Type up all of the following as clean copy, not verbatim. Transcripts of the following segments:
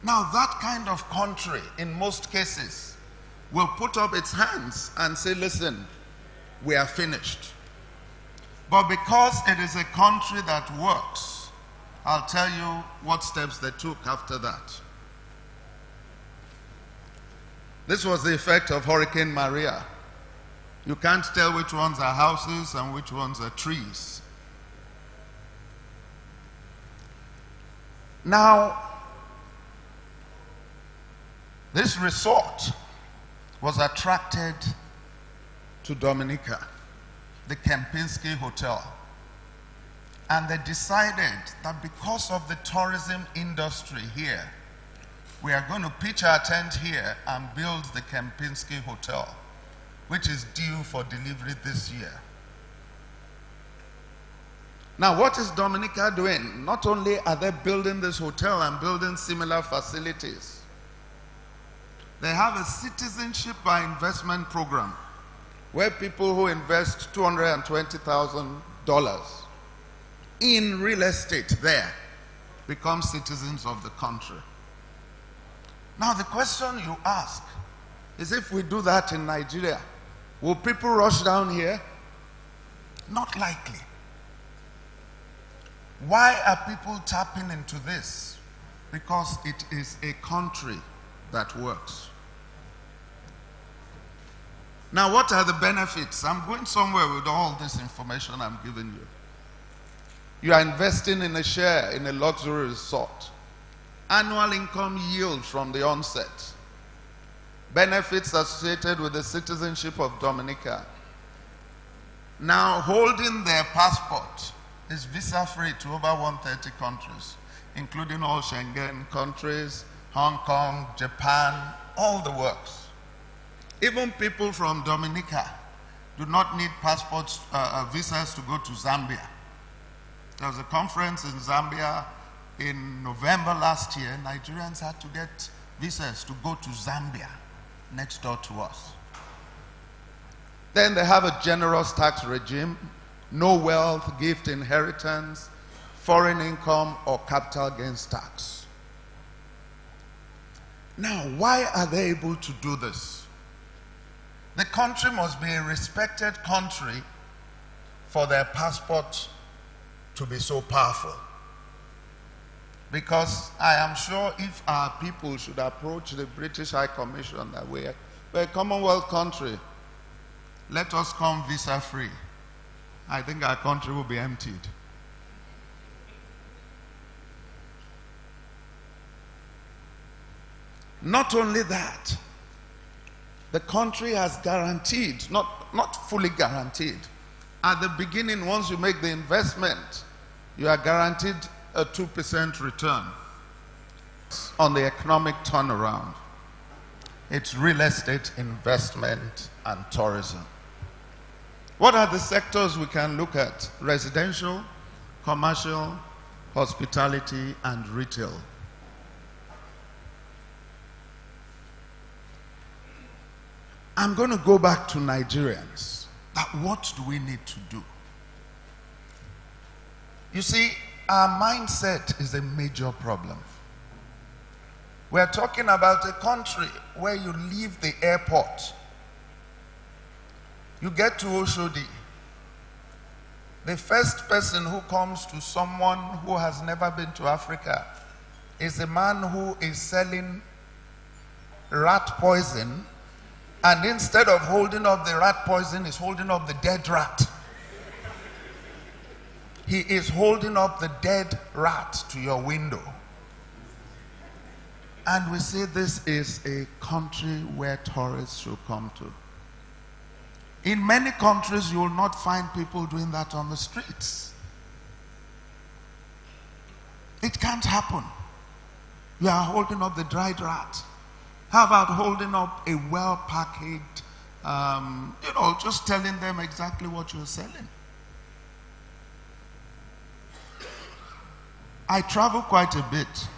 Now that kind of country, in most cases, will put up its hands and say, listen, we are finished. But because it is a country that works, I'll tell you what steps they took after that. This was the effect of Hurricane Maria. You can't tell which ones are houses and which ones are trees. Now, this resort was attracted to Dominica, the Kempinski Hotel. And they decided that because of the tourism industry here, we are going to pitch our tent here and build the Kempinski Hotel, which is due for delivery this year. Now, what is Dominica doing? Not only are they building this hotel and building similar facilities, they have a citizenship by investment program where people who invest $220,000 in real estate there become citizens of the country. Now, the question you ask is, if we do that in Nigeria, will people rush down here? Not likely. Why are people tapping into this? Because it is a country that works. Now, what are the benefits? I'm going somewhere with all this information I'm giving you. You are investing in a share in a luxury resort. Annual income yield from the onset. Benefits associated with the citizenship of Dominica. Now, holding their passport is visa-free to over 130 countries, including all Schengen countries, Hong Kong, Japan, all the works. Even people from Dominica do not need passports, visas to go to Zambia. There was a conference in Zambia in November last year. Nigerians had to get visas to go to Zambia, next door to us. Then they have a generous tax regime, no wealth, gift, inheritance, foreign income, or capital gains tax. Now, why are they able to do this? The country must be a respected country for their passport to be so powerful. Because I am sure if our people should approach the British High Commission that we're a Commonwealth country, let us come visa-free, I think our country will be emptied. Not only that, the country has guaranteed, not fully guaranteed. At the beginning, once you make the investment, you are guaranteed a 2% return on the economic turnaround. It's real estate, investment, and tourism. What are the sectors we can look at? Residential, commercial, hospitality, and retail. I'm going to go back to Nigerians. What do we need to do? You see, our mindset is a major problem. We're talking about a country where you leave the airport, you get to Oshodi. The first person who comes to someone who has never been to Africa is a man who is selling rat poison, and instead of holding up the rat poison, is holding up the dead rat. He is holding up the dead rat to your window. And we say this is a country where tourists should come to. In many countries, you will not find people doing that on the streets. It can't happen. You are holding up the dried rat. How about holding up a well-packaged, just telling them exactly what you're selling? I travel quite a bit,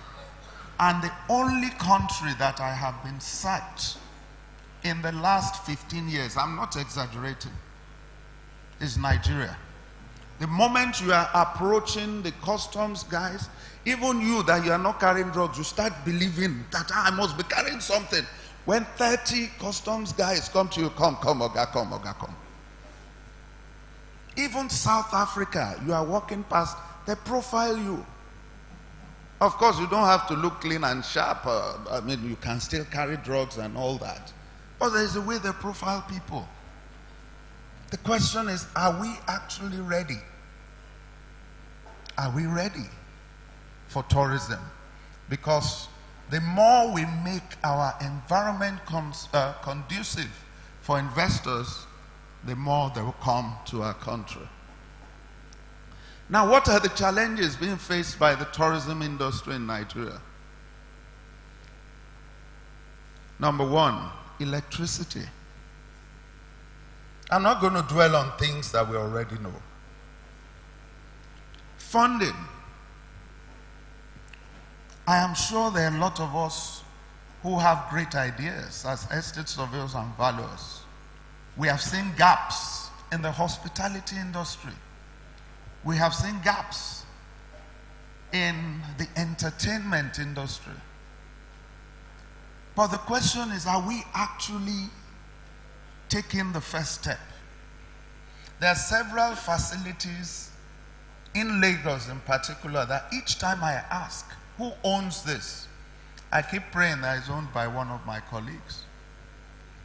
and the only country that I have been sacked in the last 15 years, I'm not exaggerating, is Nigeria. The moment you are approaching the customs guys, even you that you are not carrying drugs, you start believing that I must be carrying something. When 30 customs guys come to you, come, Oga, come. Even South Africa, you are walking past, they profile you. Of course, you don't have to look clean and sharp. You can still carry drugs and all that. But there is a way they profile people. The question is, are we actually ready? Are we ready for tourism? Because the more we make our environment conducive for investors, the more they will come to our country. Now, what are the challenges being faced by the tourism industry in Nigeria? Number one, electricity. I'm not going to dwell on things that we already know. Funding. I am sure there are a lot of us who have great ideas as estate surveyors and valuers. We have seen gaps in the hospitality industry. We have seen gaps in the entertainment industry. But the question is, are we actually taking the first step? There are several facilities in Lagos in particular that each time I ask, who owns this? I keep praying that it's owned by one of my colleagues.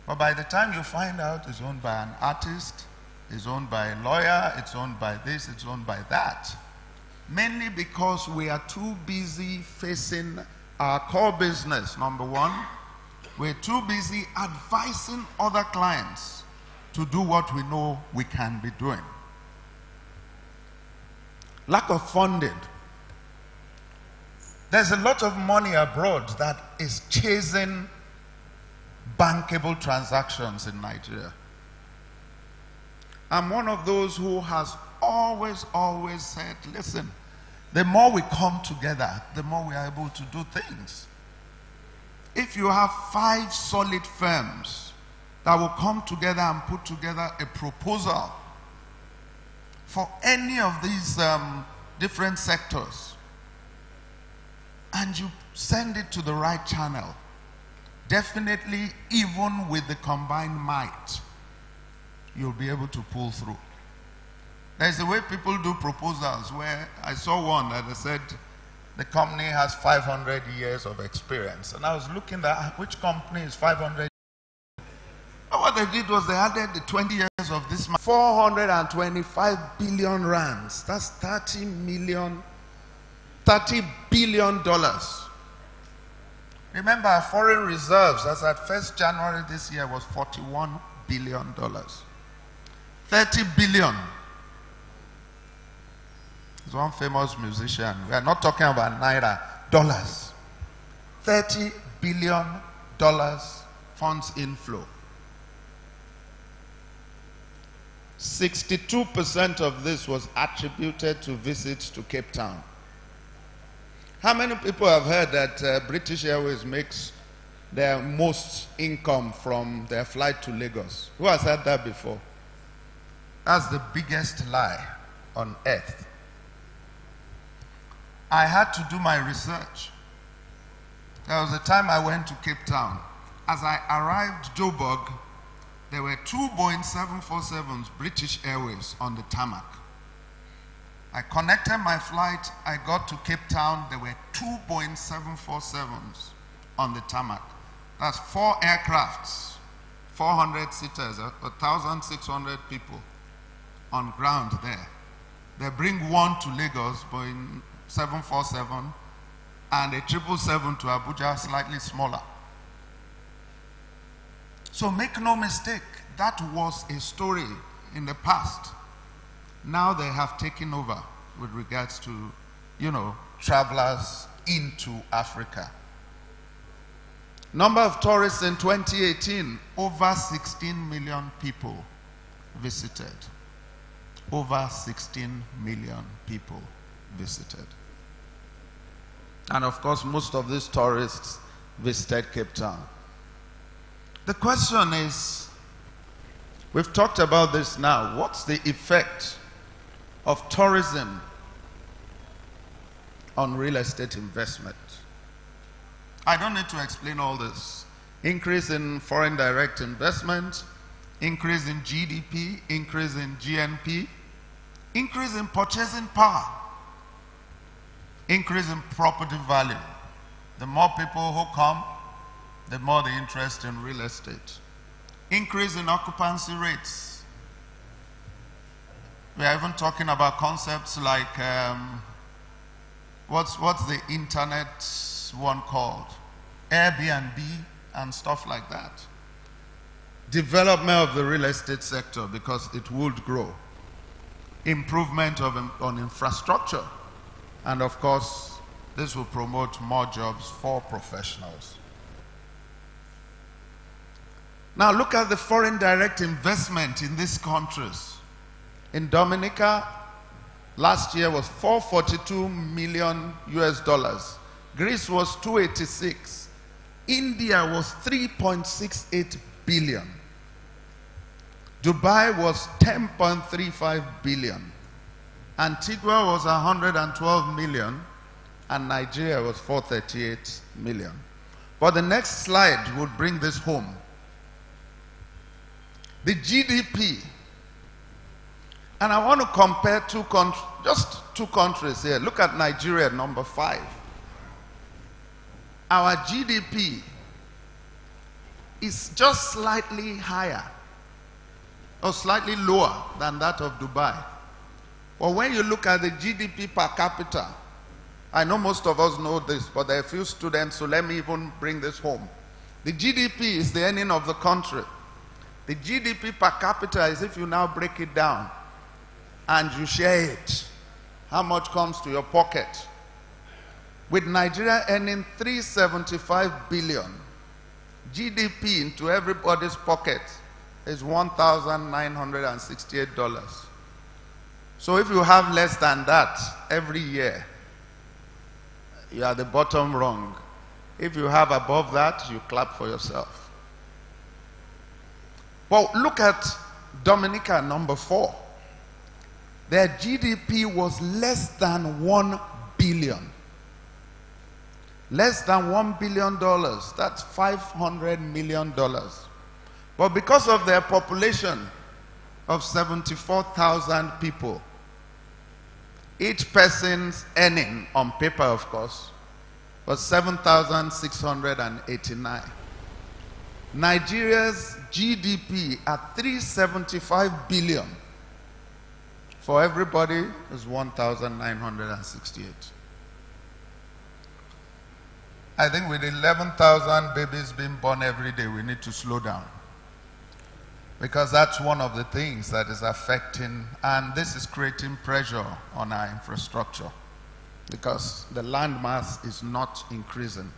But by the time you find out it's owned by an artist, it's owned by a lawyer, it's owned by this, it's owned by that. Mainly because we are too busy facing our core business, number one. We're too busy advising other clients to do what we know we can be doing. Lack of funding. There's a lot of money abroad that is chasing bankable transactions in Nigeria. I'm one of those who has always said, listen, the more we come together, the more we are able to do things. If you have 5 solid firms that will come together and put together a proposal for any of these different sectors, and you send it to the right channel, definitely, even with the combined might, you'll be able to pull through. There's a way people do proposals where I saw one that they said the company has 500 years of experience. And I was looking at which company is 500 years. What they did was they added the 20 years of this man. 425 billion rands. That's $30 billion. Remember, our foreign reserves, as at 1st January this year, was $41 billion. 30 billion. There's one famous musician. We are not talking about naira, dollars. $30 billion funds inflow. 62% of this was attributed to visits to Cape Town. How many people have heard that British Airways makes their most income from their flight to Lagos? Who has heard that before? That's the biggest lie on earth. I had to do my research. There was a time I went to Cape Town. As I arrived Joburg, there were 2 Boeing 747s, British Airways, on the tarmac. I connected my flight. I got to Cape Town. There were 2 Boeing 747s on the tarmac. That's 4 aircrafts, 400 seaters, 1,600 people on ground there. They bring one to Lagos, Boeing 747, and a 777 to Abuja, slightly smaller. So make no mistake, that was a story in the past. Now they have taken over with regards to, travelers into Africa. Number of tourists in 2018, over 16 million people visited. Over 16 million people visited. And of course, most of these tourists visited Cape Town. The question is, we've talked about this now, what's the effect of tourism on real estate investment. I don't need to explain all this. Increase in foreign direct investment, increase in GDP, increase in GNP, increase in purchasing power, increase in property value. The more people who come, the more the interest in real estate. Increase in occupancy rates. We are even talking about concepts like, what's the internet one called? Airbnb and stuff like that. Development of the real estate sector because it would grow. Improvement on infrastructure. And of course, this will promote more jobs for professionals. Now look at the foreign direct investment in these countries. In Dominica, last year was 442 million US dollars. Greece was 286. India was 3.68 billion. Dubai was 10.35 billion. Antigua was 112 million. And Nigeria was 438 million. But the next slide would bring this home. The GDP. And I want to compare just two countries here. Look at Nigeria, number 5. Our GDP is just slightly higher or slightly lower than that of Dubai. But when you look at the GDP per capita, I know most of us know this, but there are a few students, so let me even bring this home. The GDP is the earning of the country. The GDP per capita is if you now break it down and you share it, how much comes to your pocket? With Nigeria earning 375 billion, GDP into everybody's pocket is $1,968. So if you have less than that every year, you are the bottom rung. If you have above that, you clap for yourself. Well, look at Dominica, number 4. Their GDP was less than $1 billion. Less than $1 billion. That's $500 million. But because of their population of 74,000 people, each person's earning, on paper of course, was 7,689. Nigeria's GDP at 375 billion for everybody is 1,968. I think with 11,000 babies being born every day, we need to slow down. Because that's one of the things that is affecting, and this is creating pressure on our infrastructure. Because the land mass is not increasing.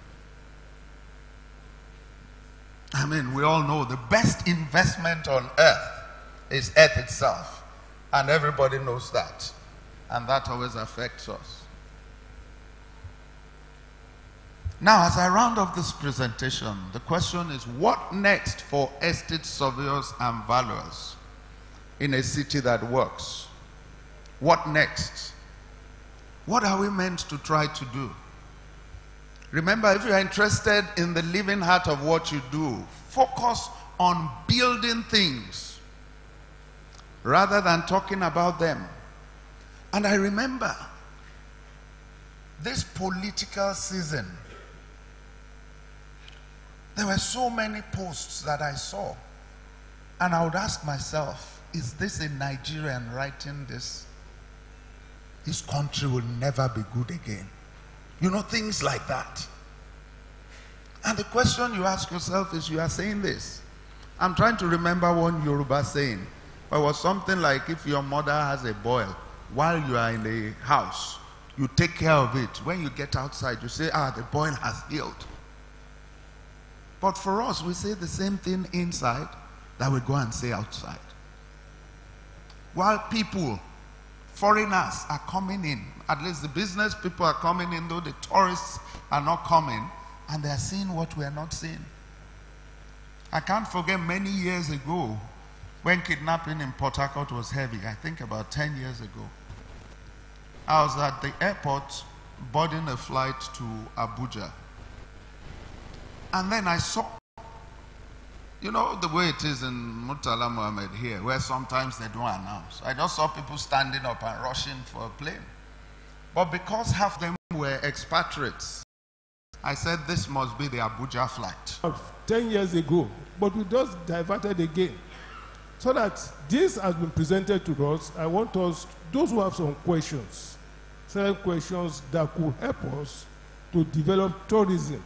I mean, we all know the best investment on earth is earth itself. And everybody knows that. And that always affects us. Now, as I round up this presentation, the question is, what next for estate surveyors and valuers in a city that works? What next? What are we meant to try to do? Remember, if you are interested in the living heart of what you do, focus on building things rather than talking about them. And I remember this political season, there were so many posts that I saw. And I would ask myself, is this a Nigerian writing this? This country will never be good again. You know, things like that. And the question you ask yourself is, you are saying this. I'm trying to remember one Yoruba saying. It was something like, if your mother has a boil, while you are in the house, you take care of it. When you get outside, you say, the boil has healed. But for us, we say the same thing inside that we go and say outside. While people, foreigners are coming in, at least the business people are coming in, though the tourists are not coming, and they are seeing what we are not seeing. I can't forget many years ago when kidnapping in Port Harcourt was heavy, I think about 10 years ago. I was at the airport boarding a flight to Abuja. And then I saw, you know, the way it is in Murtala Mohammed here, where sometimes they don't announce. I just saw people standing up and rushing for a plane. But because half of them were expatriates, I said this must be the Abuja flight. 10 years ago, but we just diverted again. So that this has been presented to us, I want us, those who have some questions, certain questions that could help us to develop tourism.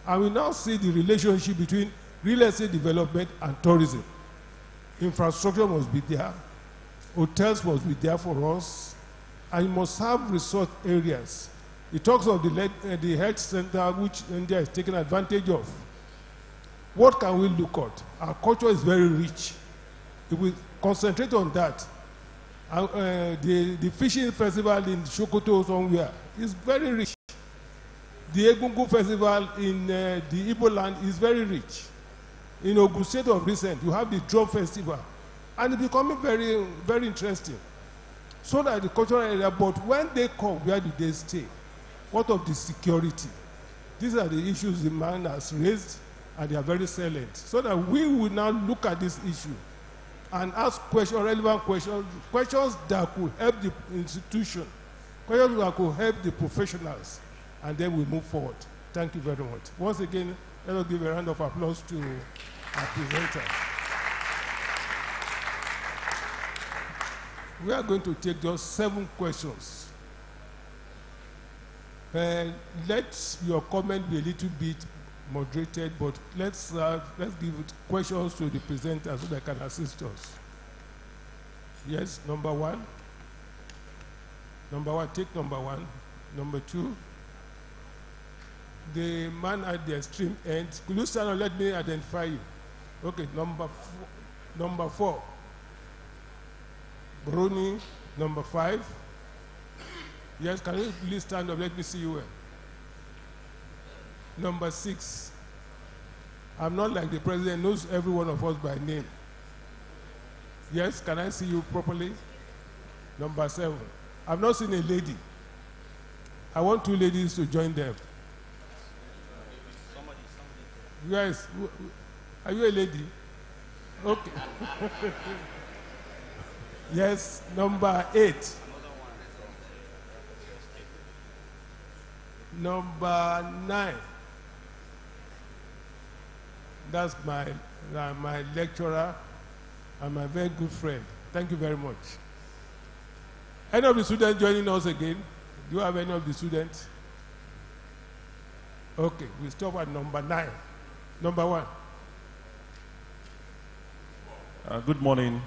And we now see the relationship between real estate development and tourism. Infrastructure must be there, hotels must be there for us, and you must have resort areas. It talks of the health center which India is taking advantage of. What can we look at? Our culture is very rich. If we concentrate on that, the fishing festival in Sokoto somewhere is very rich. The Egungun festival in the Igbo land is very rich. In Ogun State of recent, you have the drum festival, and it's becoming very, very interesting. So that the cultural area, but when they come, where do they stay? What of the security? These are the issues the man has raised, and they are very salient. So that we will now look at this issue and ask questions, relevant questions, questions that could help the institution, questions that could help the professionals, and then we move forward. Thank you very much. Once again, let us give a round of applause to our presenter. We are going to take just 7 questions. Let your comment be a little bit moderated, but let's give questions to the presenter so they can assist us. Yes, number 1. Number 1, take number 1. Number 2. The man at the extreme end. Could you stand and let me identify you? Okay, number 4. Bruni, number 5. Yes, can you please stand up? Let me see you well. Number 6. I'm not like the president, knows every one of us by name. Yes, can I see you properly? Number 7. I've not seen a lady. I want 2 ladies to join them. Yes, are you a lady? Okay. Yes, number 8. Number 9. That's my lecturer and my very good friend. Thank you very much. Any of the students joining us again? Do you have any of the students? Okay, we stop at number 9. Number 1. Good morning.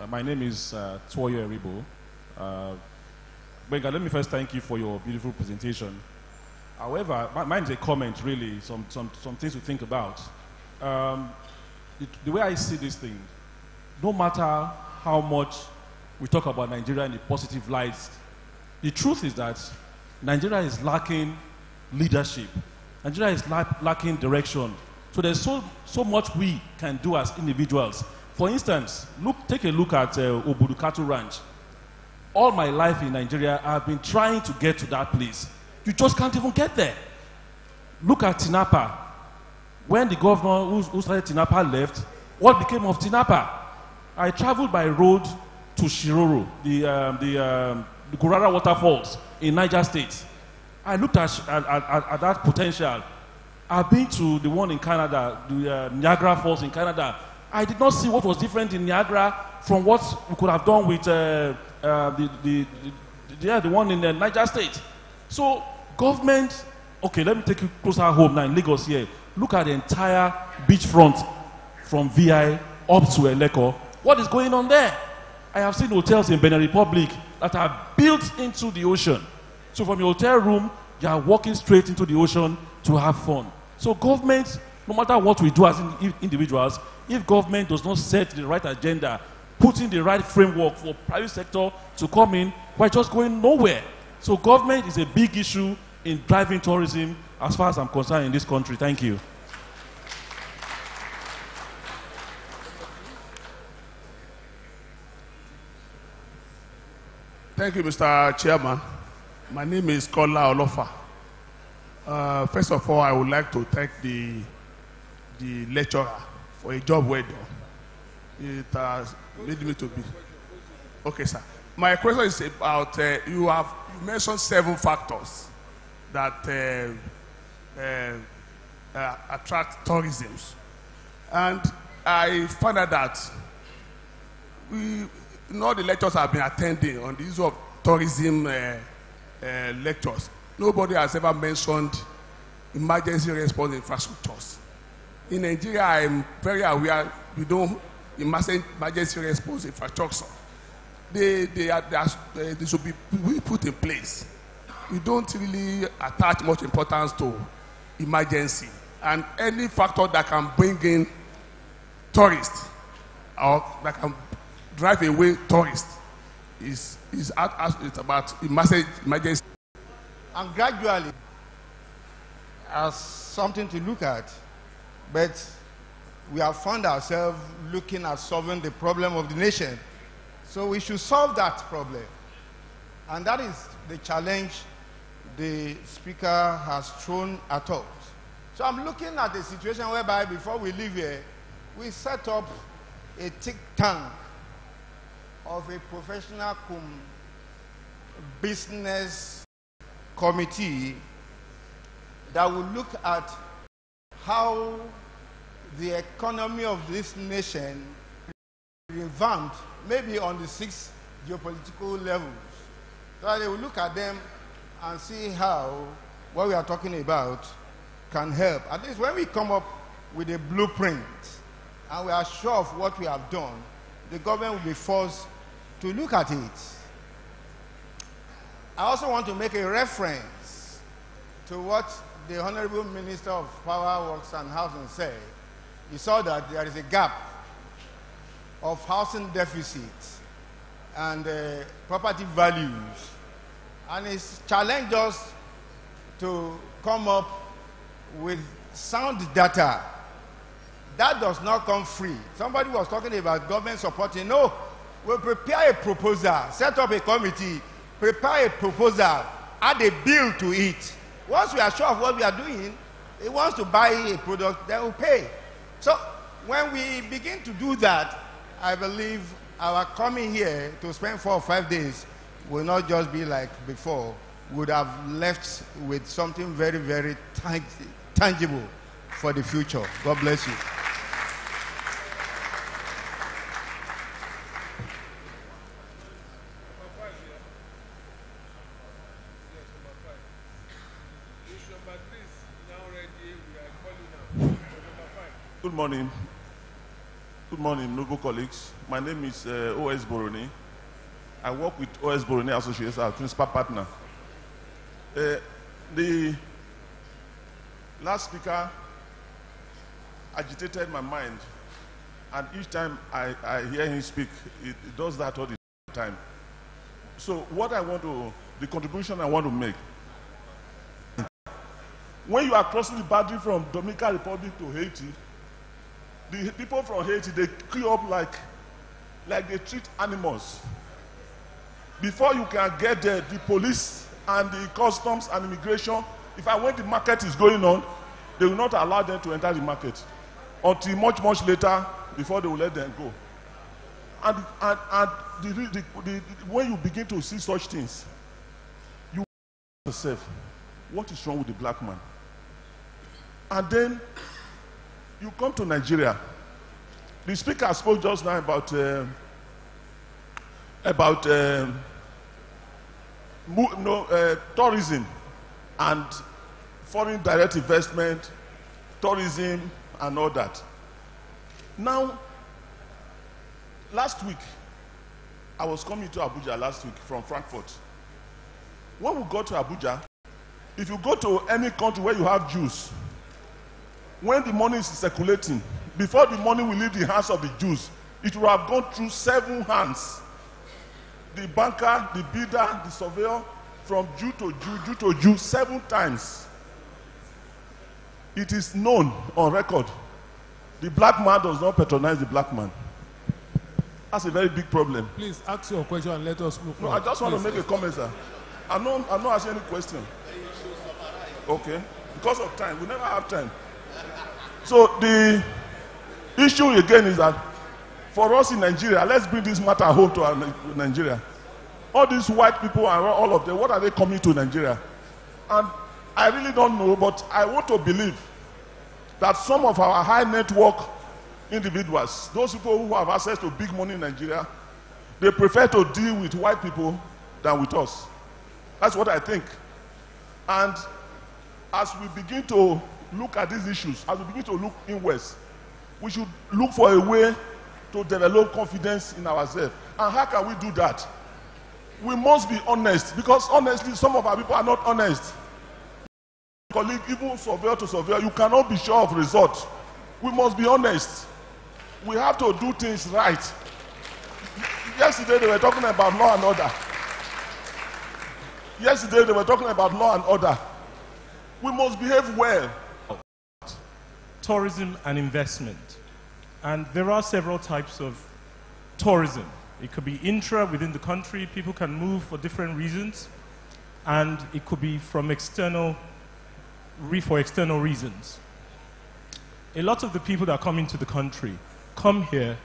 My name is Twoyo Eribo. Benga, let me first thank you for your beautiful presentation. However, mine is a comment, really, some things to think about. The way I see this thing, no matter how much we talk about Nigeria in the positive light, the truth is that Nigeria is lacking leadership. Nigeria is lacking direction. So there's so much we can do as individuals. For instance, take a look at Obudu Cattle Ranch. All my life in Nigeria, I've been trying to get to that place. You just can't even get there. Look at Tinapa. When the governor who started Tinapa left, what became of Tinapa? I traveled by road to Shiroro, the Gurara waterfalls in Niger State. I looked at that potential. I've been to the one in Canada, the Niagara Falls in Canada. I did not see what was different in Niagara from what we could have done with the one in Niger State. So government, okay, let me take you closer home now in Lagos here. Look at the entire beachfront from VI up to Eleko. What is going on there? I have seen hotels in Benin Republic that are built into the ocean. So from your hotel room, you are walking straight into the ocean to have fun. So government, no matter what we do as individuals, if government does not set the right agenda, put in the right framework for private sector to come in, we're just going nowhere. So government is a big issue in driving tourism as far as I'm concerned in this country. Thank you. Thank you, Mr. Chairman. My name is Kola Olofa. First of all, I would like to thank the lecturer for a job well done. It has made me to be. Okay, sir. My question is about you mentioned 7 factors that attract tourism, and I found out that all the lectures I've been attending on the issue of tourism lectures, nobody has ever mentioned emergency response infrastructures. In Nigeria, I'm very aware we don't emergency response infrastructure. They should be put in place. We don't really attach much importance to emergency, and any factor that can bring in tourists or that can drive away tourists is it's about emergency. And gradually, as something to look at, but we have found ourselves looking at solving the problem of the nation. So we should solve that problem. And that is the challenge the speaker has thrown at us. So I'm looking at a situation whereby before we leave here, we set up a think tank of a professional business committee that will look at how the economy of this nation revamped, maybe on the 6 geopolitical levels. So they will look at them and see how what we are talking about can help. At least when we come up with a blueprint and we are sure of what we have done, the government will be forced to look at it. I also want to make a reference to what the Honorable Minister of Power, Works and Housing said. He saw that there is a gap of housing deficit and property values, and he's challenged us to come up with sound data. That does not come free. Somebody was talking about government supporting. No, we'll prepare a proposal, set up a committee, prepare a proposal, add a bill to it. Once we are sure of what we are doing, he wants to buy a product, then we'll pay. So when we begin to do that, I believe our coming here to spend 4 or 5 days will not just be like before. We would have left with something very, very tangible for the future. God bless you. Good morning. Good morning, noble colleagues. My name is O.S. Boroni. I work with O.S. Boroni Associates as principal partner. The last speaker agitated my mind, and each time I hear him speak, it does that all the time. So what I want to, the contribution I want to make, when you are crossing the boundary from Dominican Republic to Haiti, the people from Haiti, they queue up like they treat animals. Before you can get there, the police and the customs and immigration, if when the market is going on, they will not allow them to enter the market until much, much later before they will let them go. And when you begin to see such things, you ask yourself, what is wrong with the black man? And then you come to Nigeria. The speaker spoke just now about tourism and foreign direct investment, tourism and all that. Now, last week, I was coming to Abuja last week from Frankfurt. When we got to Abuja, if you go to any country where you have Jews, when the money is circulating, before the money will leave the hands of the Jews, it will have gone through 7 hands. The banker, the bidder, the surveyor, from Jew to Jew, Jew to Jew, 7 times. It is known on record. The black man does not patronize the black man. That's a very big problem. Please ask your question and let us move No, on. I just want to make a comment, sir. I'm not asking any question. Okay. Because of time, we never have time. So the issue again is that for us in Nigeria, let's bring this matter home to our Nigeria. All these white people and all of them, what are they coming to Nigeria? And I really don't know, but I want to believe that some of our high network individuals, those people who have access to big money in Nigeria, they prefer to deal with white people than with us. That's what I think. And as we begin to look at these issues, as we begin to look inwards, we should look for a way to develop confidence in ourselves. And how can we do that? We must be honest, because honestly, some of our people are not honest. Colleague, even surveyor to surveyor, you cannot be sure of results. We must be honest. We have to do things right. Yesterday they were talking about law and order. Yesterday they were talking about law and order. We must behave well. Tourism and investment. And there are several types of tourism. It could be intra within the country, people can move for different reasons, and it could be from external reasons. A lot of the people that come into the country come here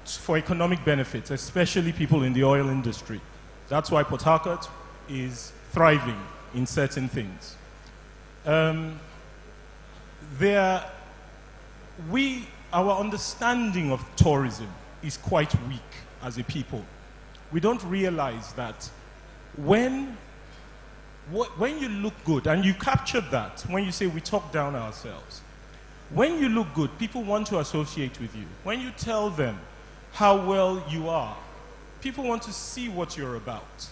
for economic benefits, especially people in the oil industry. That's why Port Harcourt is thriving in certain things. Our understanding of tourism is quite weak as a people. We don't realize that when you look good, and you captured that when you say we talk down ourselves, when you look good, people want to associate with you. When you tell them how well you are, people want to see what you're about,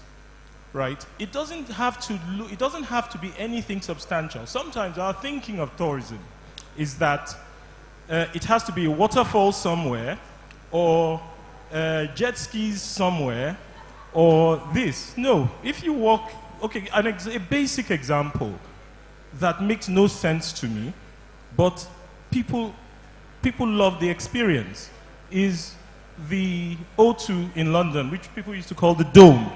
right? It doesn't have to be anything substantial. Sometimes our thinking of tourism is that it has to be a waterfall somewhere, or jet skis somewhere, or this. No, if you walk, okay, a basic example that makes no sense to me, but people love the experience, is the O2 in London, which people used to call the Dome.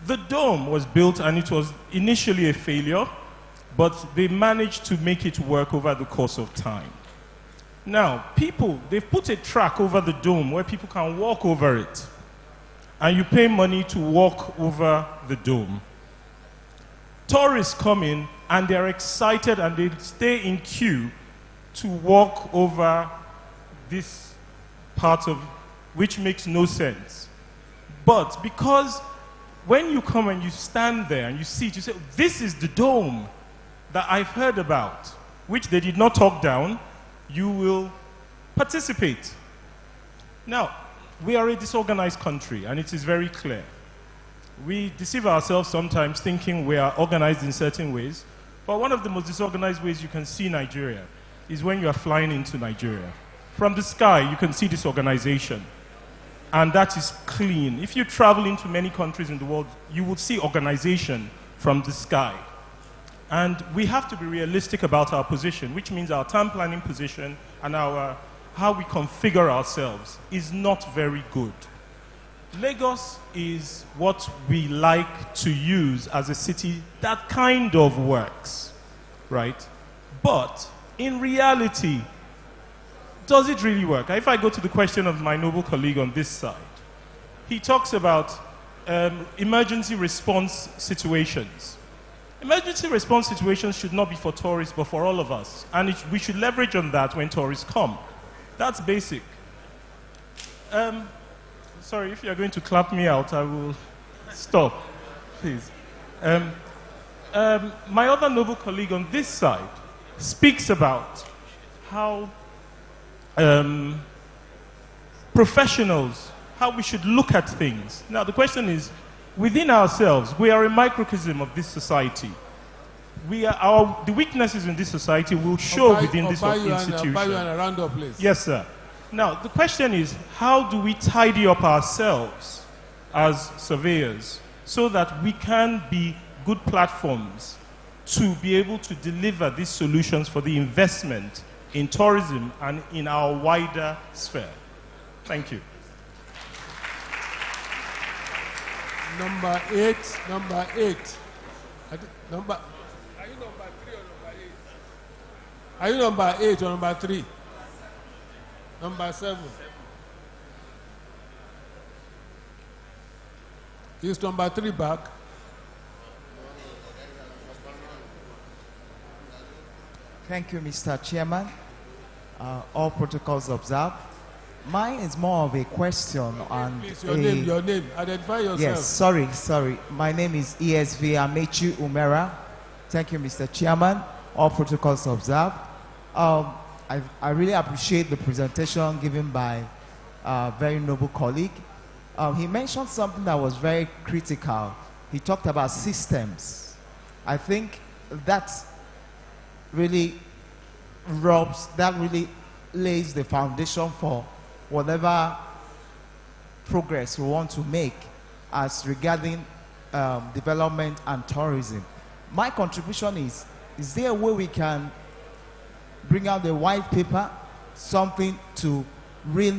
The Dome was built and it was initially a failure, but they managed to make it work over the course of time. Now, they've put a track over the Dome where people can walk over it, and you pay money to walk over the Dome. Tourists come in and they're excited and they stay in queue to walk over this part of which makes no sense. But because when you come and you stand there and you see it, you say, this is the Dome that I've heard about, which they did not talk down, you will participate. Now, we are a disorganized country, and it is very clear. We deceive ourselves sometimes thinking we are organized in certain ways, but one of the most disorganized ways you can see Nigeria is when you are flying into Nigeria. From the sky, you can see disorganization, and that is clean. If you travel into many countries in the world, you will see organization from the sky. And we have to be realistic about our position, which means our town planning position and how we configure ourselves is not very good. Lagos is what we like to use as a city that kind of works, right? But in reality, does it really work? If I go to the question of my noble colleague on this side, he talks about emergency response situations. Emergency response situations should not be for tourists, but for all of us. And we should leverage on that when tourists come. That's basic. Sorry, if you're going to clap me out, I will stop, please. My other noble colleague on this side speaks about how professionals, how we should look at things. Now, the question is, within ourselves, we are a microcosm of this society. The weaknesses in this society will show within this institution. Buy you a round of place. Yes, sir. Now, the question is, how do we tidy up ourselves as surveyors so that we can be good platforms to be able to deliver these solutions for the investment in tourism and in our wider sphere? Thank you. Number 8. Number 8. Number. Are you number 3 or number 8? Are you number 8 or number 3? Number 7. Is number 3 back? Thank you, Mr. Chairman. All protocols observed. Mine is more of a question on. Please, your name. Identify yourself. Yes, sorry. My name is ESV Amechi Umera. Thank you, Mr. Chairman. All protocols observed. I really appreciate the presentation given by a very noble colleague. He mentioned something that was very critical. He talked about systems. I think that really lays the foundation for whatever progress we want to make as regarding development and tourism. My contribution is there a way we can bring out the white paper, something to really